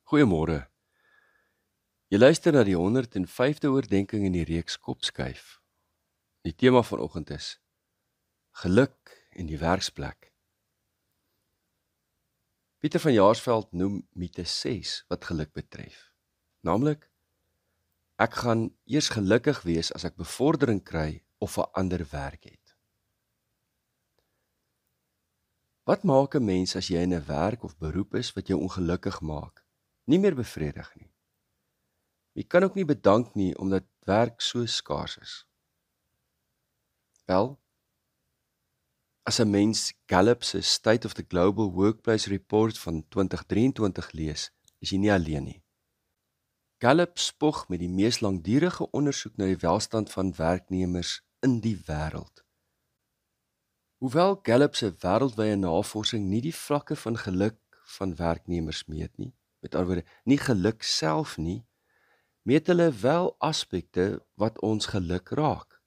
Goeiemôre. Jy luister na die 105de oordeenking in die reeks Kopskuif. Die tema vanoggend is geluk in die werksplek. Pieter van Jaarsveld noem mite 6 wat geluk betref. Naamlik, ek gaan eers gelukkig wees as ek bevordering kry of 'n ander werk het. Wat maak 'n mens as jy in 'n werk of beroep is wat jou ongelukkig maak, nie meer bevredig nie? Jy kan ook nie bedank nie omdat werk so skaars is. Wel, as 'n mens Gallup se State of the Global Workplace Report van 2023 lees, is jy nie alleen nie. Gallup spog met die mees langdurige ondersoek na die welstand van werknemers in die wêreld. Hoewel Gallup se wêreldwye navorsing nie die vlakke van geluk van werknemers meet nie, met ander woorde, nie geluk self nie, meet hulle wel aspekte wat ons geluk raak.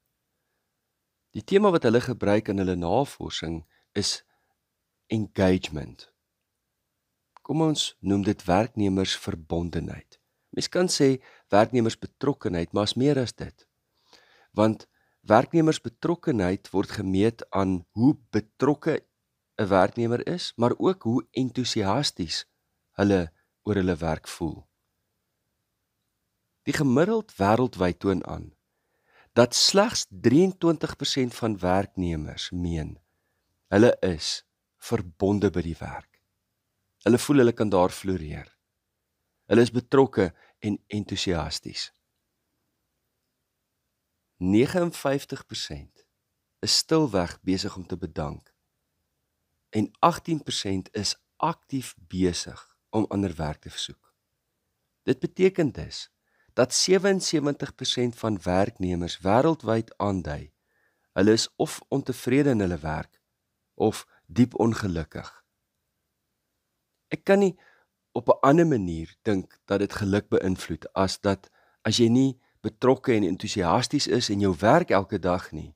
Die tema wat hulle gebruik in hulle navorsing is engagement. Kom ons noem dit werknemersverbondenheid. Mens kan sê werknemersbetrokkenheid, maar is meer as dit. Want werknemersbetrokkenheid word gemeet aan hoe betrokke 'n werknemer is, maar ook hoe entoesiasties hulle oor hulle werk voel. Die gemiddeld wêreldwyd toon aan dat slegs 23% van werknemers meen hulle is verbonde by die werk. Hulle voel hulle kan daar floreer. Hulle is betrokke en entoesiasties. 59% is stilweg besig om te bedank en 18% is aktief besig om ander werk te soek. Dit beteken dus dat 77% van werknemers wêreldwyd aandui, hulle is of ontevrede in hulle werk, of diep ongelukkig. Ek kan nie op 'n ander manier dink dat dit geluk beïnvloed, as jy nie betrokke en entoesiasties is in jou werk elke dag nie.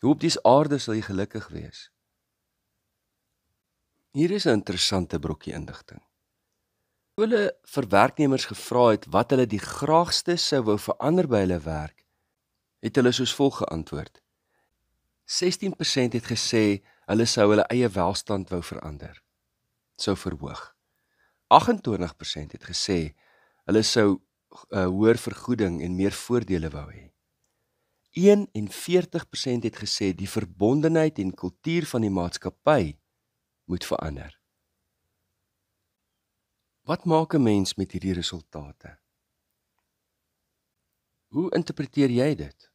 Hoe op dese aarde sal jy gelukkig wees? Hier is 'n interessante brokkie inligting. Toe hulle vir werknemers gevra het wat hulle die graagste sou wou verander by hulle werk, het hulle soos volg geantwoord. 16% het gesê hulle sou hulle eie welstand wou verander, sou verhoog. 28% het gesê hulle sou hoër vergoeding en meer voordele wou hê. 41% het gesê die verbondenheid en kultuur van die maatskappy moet verander. Wat maak 'n mens met hierdie resultate? Hoe interpreteer jy dit?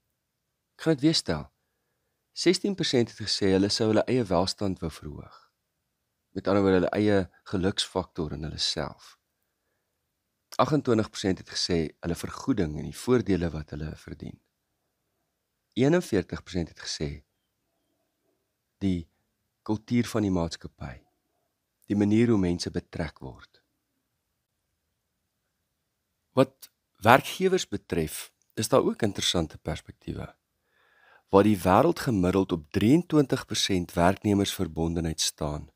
Ek gaan dit weer stel. 16% het gesê hulle sou hulle eie welstand wou verhoog. Met ander woorde, hulle eie geluksfaktor in hulle self. 28% het gesê hulle vergoeding en die voordele wat hulle verdien. 41% het gesê die kultuur van die maatskappy, die manier hoe mense betrek word. Wat werkgewers betref, is daar ook interessante perspektiewe. Waar die wêreld gemiddeld op 23% werknemersverbondenheid staan,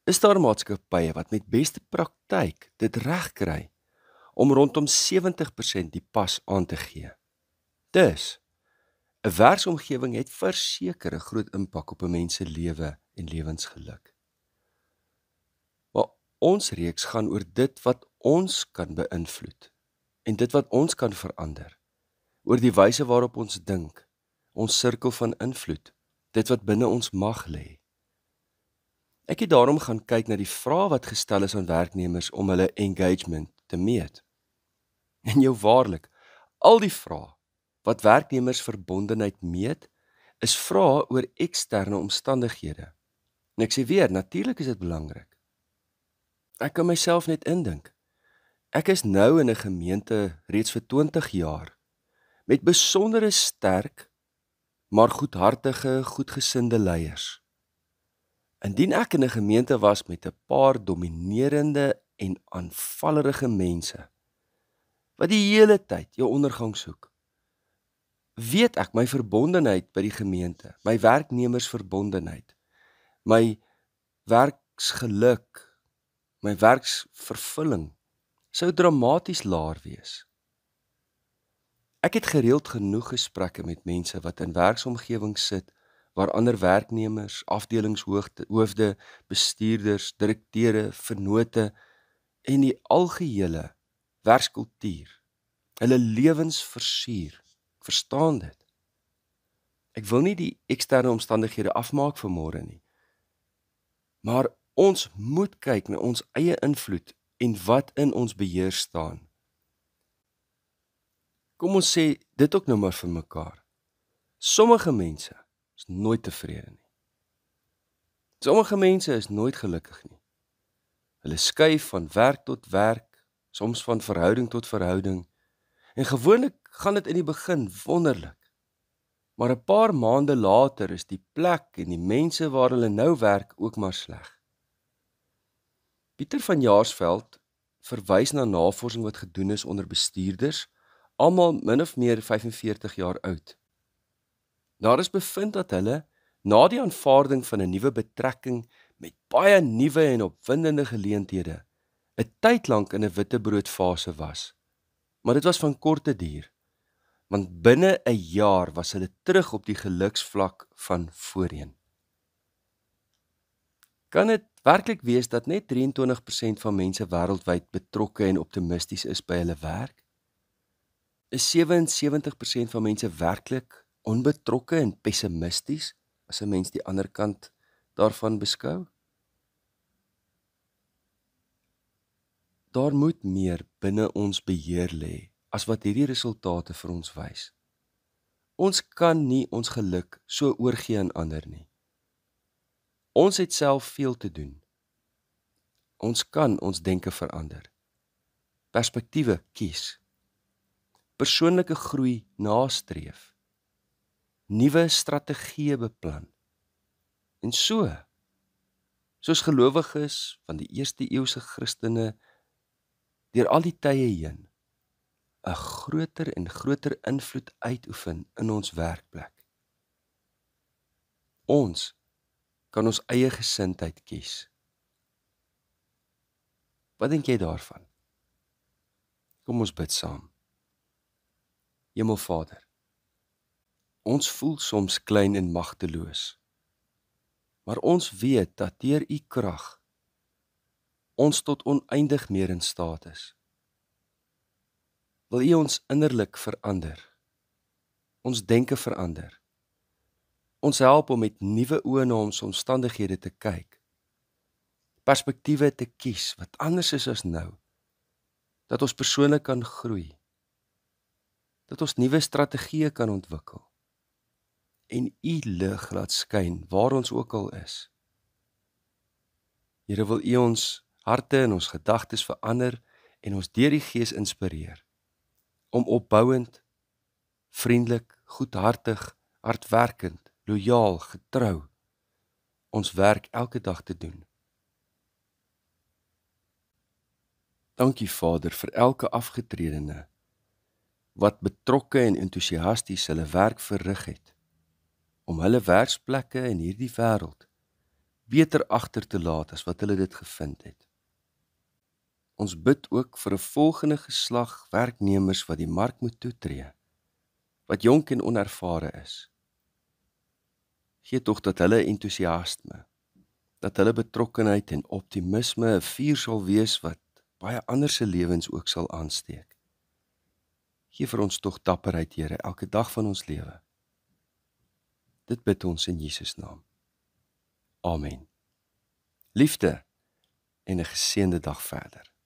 is daar maatskappye wat met beste praktyk dit reg kry om rondom 70% die pas aan te gee. Dus, 'n werksomgewing het verseker 'n groot impak op 'n mens se lewe en lewensgeluk. Maar ons reeks gaan oor dit wat ons kan beïnvloed en dit wat ons kan verander, oor die wyse waarop ons dink, ons sirkel van invloed, dit wat binne ons mag lê. Ek het daarom gaan kyk na die vrae wat gestel is aan werknemers om hulle engagement te meet. En jou waarlik, al die vrae wat werknemers verbondenheid meet, is vrae oor eksterne omstandighede. En ek sê weer, natuurlik is dit belangrik. Ek kan myself net indink. Ek is nou in 'n gemeente reeds vir 20 jaar, met besondere sterk, maar goedhartige, goedgesinde leiers. Indien ek in 'n gemeente was met 'n paar dominerende en aanvallerige mense, wat die hele tyd jou ondergang soek, weet ek my verbondenheid by die gemeente, my werknemersverbondenheid, my werksgeluk, my werksvervulling sou dramaties laer wees. Ek het gereeld genoeg gesprekke met mense wat in werksomgewings sit, waar ander werknemers, afdelingshoofde, bestuurders, direkteure, vennote en die algehele werkskultuur hulle lewens versier. Ek verstaan dit. Ek wil nie die eksterne omstandighede afmaak vanmôre nie. Maar ons moet kyk na ons eie invloed en wat in ons beheer staan. Kom ons sê dit ook nou maar vir mekaar. Sommige mense is nooit tevrede nie. Sommige mense is nooit gelukkig nie. Hulle skuif van werk tot werk, soms van verhouding tot verhouding, en gewoonlik gaan dit in die begin wonderlik. Maar 'n paar maande later is die plek en die mense waar hulle nou werk ook maar sleg. Pieter van Jaarsveld verwys na navorsing wat gedoen is onder bestuurders, almal min of meer 45 jaar oud. Daar is bevind dat hulle, na die aanvaarding van 'n nuwe betrekking met baie nuwe en opwindende geleenthede, 'n tyd lank in 'n witbroodfase was. Maar dit was van korte duur, want binne 'n jaar was hulle terug op die geluksvlak van voorheen. Kan dit werklik wees dat net 23% van mense wêreldwyd betrokke en optimisties is by hulle werk? Is 77% van mense werklik onbetrokke en pessimisties, as 'n mens die ander kant daarvan beskou? Daar moet meer binne ons beheer lê as wat hierdie resultate vir ons wys. Ons kan nie ons geluk so oorgee aan ander nie. Ons het self veel te doen. Ons kan ons denke verander, perspektiewe kies, persoonlike groei nastreef, nuwe strategieë beplan. En soos gelowiges van die eerste eeuse Christene deur al die tye heen, 'n groter en groter invloed uitoefen in ons werkplek. Ons kan ons eie gesindheid kies. Wat dink jy daarvan? Kom ons bid saam. Hemelvader, ons voel soms klein en magteloos, maar ons weet dat deur U krag ons tot oneindig meer in staat is. Wil U ons innerlik verander, ons denke verander, ons help om met nuwe oë na ons omstandighede te kyk, perspektiewe te kies wat anders is as nou, dat ons persoonlik kan groei, dat ons nuwe strategieë kan ontwikkel, en U lig laat skyn waar ons ook al is. Here, wil U ons harte en ons gedagtes verander en ons deur die Gees inspireer, om opbouend, vriendelik, goedhartig, hardwerkend, lojaal, getrou, ons werk elke dag te doen. Dankie Vader vir elke afgetredene, wat betrokke en entoesiasties hulle werk verrig het, om hulle werksplekke in hierdie wêreld beter agter te laat as wat hulle dit gevind het. Ons bid ook vir 'n volgende geslag werknemers wat die mark moet toetree, wat jonk en onervare is. Gee tog dat hulle entoesiasme, dat hulle betrokkenheid en optimisme 'n vuur sal wees wat baie ander se lewens ook sal aansteek. Gee vir ons tog dapperheid, Here, elke dag van ons lewe. Dit bid ons in Jesus naam. Amen. Liefde en 'n geseënde dag verder.